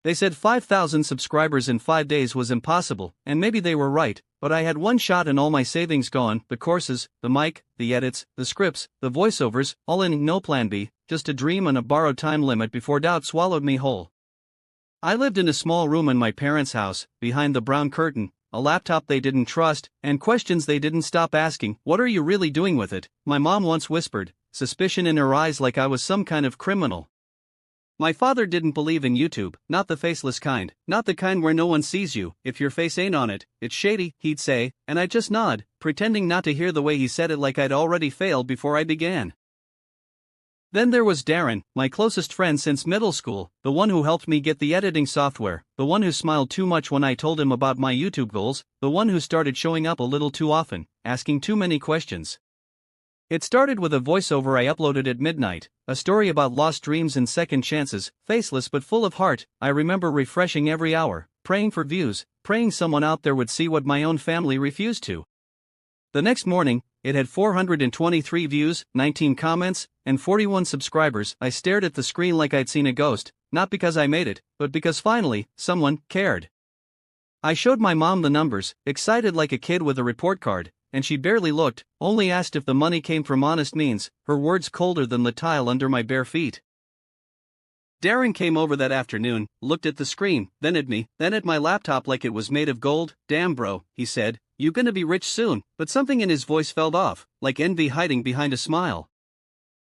They said 5,000 subscribers in 5 days was impossible, and maybe they were right, but I had one shot and all my savings gone, the courses, the mic, the edits, the scripts, the voiceovers, all in, no plan B, just a dream and a borrowed time limit before doubt swallowed me whole. I lived in a small room in my parents' house, behind the brown curtain, a laptop they didn't trust, and questions they didn't stop asking. What are you really doing with it? My mom once whispered, suspicion in her eyes like I was some kind of criminal. My father didn't believe in YouTube, not the faceless kind, not the kind where no one sees you. If your face ain't on it, it's shady, he'd say, and I'd just nod, pretending not to hear the way he said it like I'd already failed before I began. Then there was Darren, my closest friend since middle school, the one who helped me get the editing software, the one who smiled too much when I told him about my YouTube goals, the one who started showing up a little too often, asking too many questions. It started with a voiceover I uploaded at midnight, a story about lost dreams and second chances, faceless but full of heart. I remember refreshing every hour, praying for views, praying someone out there would see what my own family refused to. The next morning, it had 423 views, 19 comments, and 41 subscribers. I stared at the screen like I'd seen a ghost, not because I made it, but because finally, someone cared. I showed my mom the numbers, excited like a kid with a report card, and she barely looked, only asked if the money came from honest means, her words colder than the tile under my bare feet. Darren came over that afternoon, looked at the screen, then at me, then at my laptop like it was made of gold. Damn bro, he said, you gonna be rich soon, but something in his voice felt off, like envy hiding behind a smile.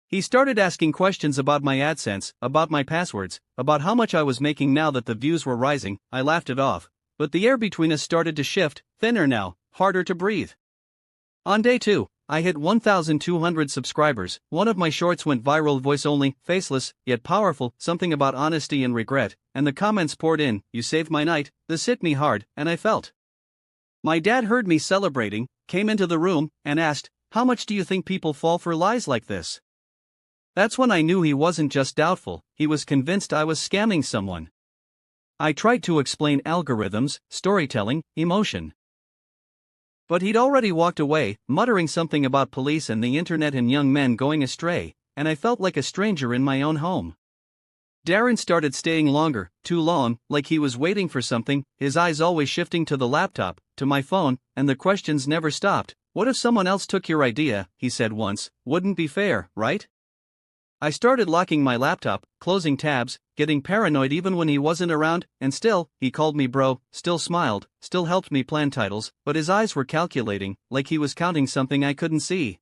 He started asking questions about my AdSense, about my passwords, about how much I was making now that the views were rising. I laughed it off, but the air between us started to shift, thinner now, harder to breathe. On day 2, I hit 1,200 subscribers. One of my shorts went viral, voice only, faceless, yet powerful, something about honesty and regret, and the comments poured in. You saved my night. This hit me hard, and I felt. My dad heard me celebrating, came into the room, and asked, how much do you think people fall for lies like this? That's when I knew he wasn't just doubtful, he was convinced I was scamming someone. I tried to explain algorithms, storytelling, emotion. But he'd already walked away, muttering something about police and the internet and young men going astray, and I felt like a stranger in my own home. Darren started staying longer, too long, like he was waiting for something, his eyes always shifting to the laptop, to my phone, and the questions never stopped. What if someone else took your idea, he said once, wouldn't be fair, right? I started locking my laptop, closing tabs, getting paranoid even when he wasn't around, and still, he called me bro, still smiled, still helped me plan titles, but his eyes were calculating, like he was counting something I couldn't see.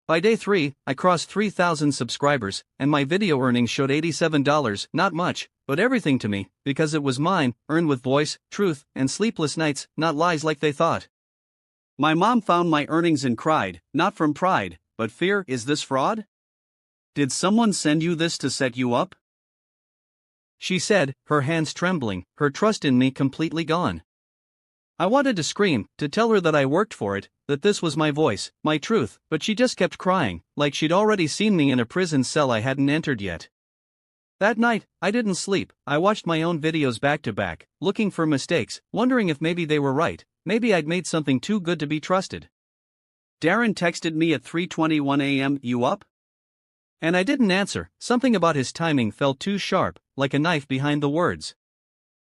By day 3, I crossed 3,000 subscribers, and my video earnings showed $87, not much, but everything to me, because it was mine, earned with voice, truth, and sleepless nights, not lies like they thought. My mom found my earnings and cried, not from pride, but fear. Is this fraud? Did someone send you this to set you up? She said, her hands trembling, her trust in me completely gone. I wanted to scream, to tell her that I worked for it, that this was my voice, my truth, but she just kept crying, like she'd already seen me in a prison cell I hadn't entered yet. That night, I didn't sleep. I watched my own videos back to back, looking for mistakes, wondering if maybe they were right, maybe I'd made something too good to be trusted. Darren texted me at 3:21 a.m., you up? And I didn't answer. Something about his timing felt too sharp, like a knife behind the words.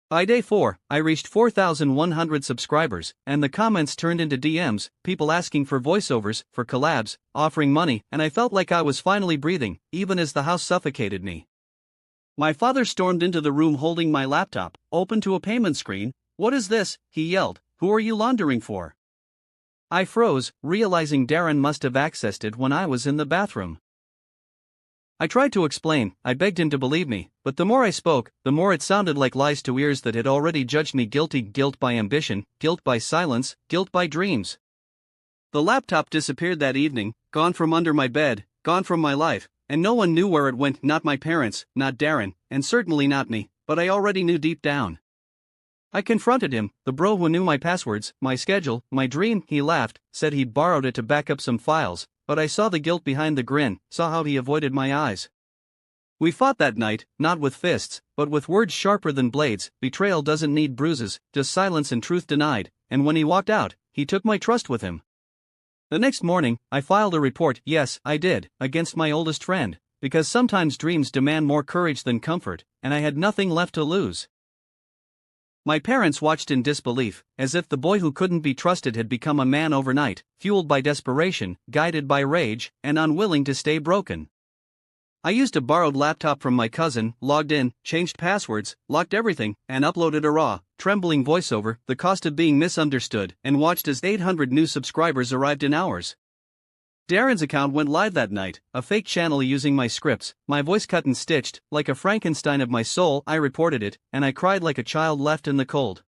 By day 4, I reached 4,100 subscribers, and the comments turned into DMs, people asking for voiceovers, for collabs, offering money, and I felt like I was finally breathing, even as the house suffocated me. My father stormed into the room holding my laptop, open to a payment screen. What is this? He yelled. Who are you laundering for? I froze, realizing Darren must have accessed it when I was in the bathroom. I tried to explain, I begged him to believe me, but the more I spoke, the more it sounded like lies to ears that had already judged me guilty. Guilt by ambition, guilt by silence, guilt by dreams. The laptop disappeared that evening, gone from under my bed, gone from my life, and no one knew where it went, not my parents, not Darren, and certainly not me, but I already knew deep down. I confronted him, the bro who knew my passwords, my schedule, my dream. He laughed, said he'd borrowed it to back up some files, but I saw the guilt behind the grin, saw how he avoided my eyes. We fought that night, not with fists, but with words sharper than blades. Betrayal doesn't need bruises, just silence and truth denied, and when he walked out, he took my trust with him. The next morning, I filed a report, yes, I did, against my oldest friend, because sometimes dreams demand more courage than comfort, and I had nothing left to lose. My parents watched in disbelief, as if the boy who couldn't be trusted had become a man overnight, fueled by desperation, guided by rage, and unwilling to stay broken. I used a borrowed laptop from my cousin, logged in, changed passwords, locked everything, and uploaded a raw, trembling voiceover, the cost of being misunderstood, and watched as 800 new subscribers arrived in hours. Darren's account went live that night, a fake channel using my scripts, my voice cut and stitched, like a Frankenstein of my soul. I reported it, and I cried like a child left in the cold.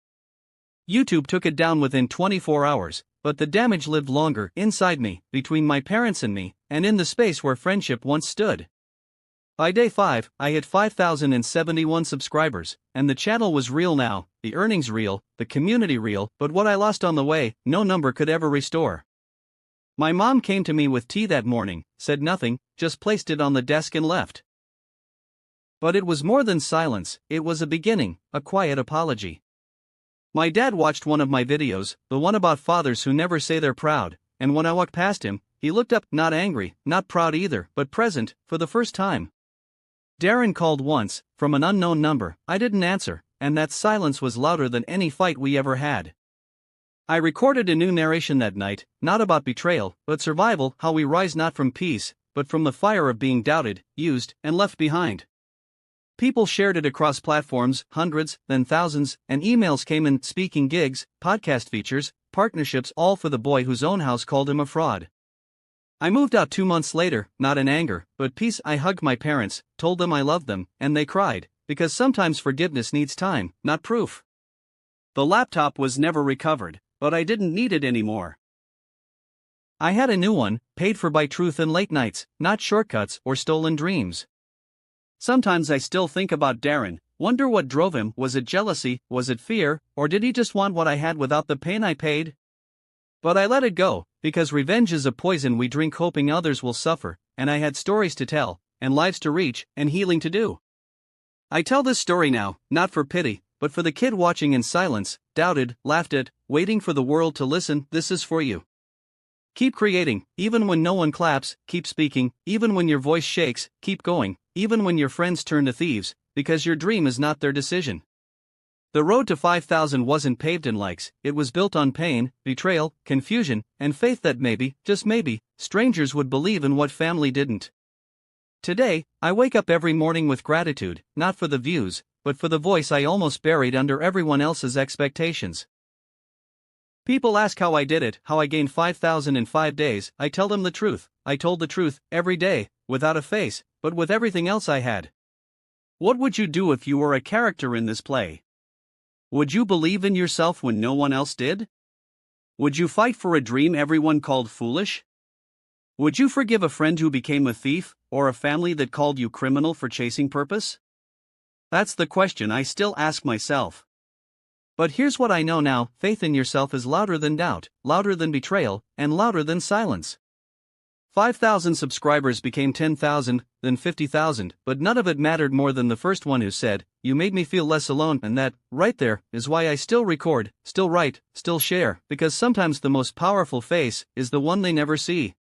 YouTube took it down within 24 hours, but the damage lived longer inside me, between my parents and me, and in the space where friendship once stood. By day 5, I hit 5,071 subscribers, and the channel was real now, the earnings real, the community real, but what I lost on the way, no number could ever restore. My mom came to me with tea that morning, said nothing, just placed it on the desk and left. But it was more than silence, it was a beginning, a quiet apology. My dad watched one of my videos, the one about fathers who never say they're proud, and when I walked past him, he looked up, not angry, not proud either, but present, for the first time. Darren called once, from an unknown number. I didn't answer, and that silence was louder than any fight we ever had. I recorded a new narration that night, not about betrayal, but survival, how we rise not from peace, but from the fire of being doubted, used, and left behind. People shared it across platforms, hundreds, then thousands, and emails came in, speaking gigs, podcast features, partnerships, all for the boy whose own house called him a fraud. I moved out 2 months later, not in anger, but peace. I hugged my parents, told them I loved them, and they cried, because sometimes forgiveness needs time, not proof. The laptop was never recovered, but I didn't need it anymore. I had a new one, paid for by truth and late nights, not shortcuts or stolen dreams. Sometimes I still think about Darren, wonder what drove him. Was it jealousy, was it fear, or did he just want what I had without the pain I paid? But I let it go, because revenge is a poison we drink hoping others will suffer, and I had stories to tell, and lives to reach, and healing to do. I tell this story now, not for pity, but for the kid watching in silence, doubted, laughed at, waiting for the world to listen. This is for you. Keep creating, even when no one claps, keep speaking, even when your voice shakes, keep going, even when your friends turn to thieves, because your dream is not their decision. The road to 5,000 wasn't paved in likes, it was built on pain, betrayal, confusion, and faith that maybe, just maybe, strangers would believe in what family didn't. Today, I wake up every morning with gratitude, not for the views, but for the voice I almost buried under everyone else's expectations. People ask how I did it, how I gained 5,000 in 5 days. I tell them the truth. I told the truth, every day, without a face, but with everything else I had. What would you do if you were a character in this play? Would you believe in yourself when no one else did? Would you fight for a dream everyone called foolish? Would you forgive a friend who became a thief, or a family that called you criminal for chasing purpose? That's the question I still ask myself. But here's what I know now, faith in yourself is louder than doubt, louder than betrayal, and louder than silence. 5,000 subscribers became 10,000, then 50,000, but none of it mattered more than the first one who said, "You made me feel less alone," and that, right there, is why I still record, still write, still share, because sometimes the most powerful face is the one they never see.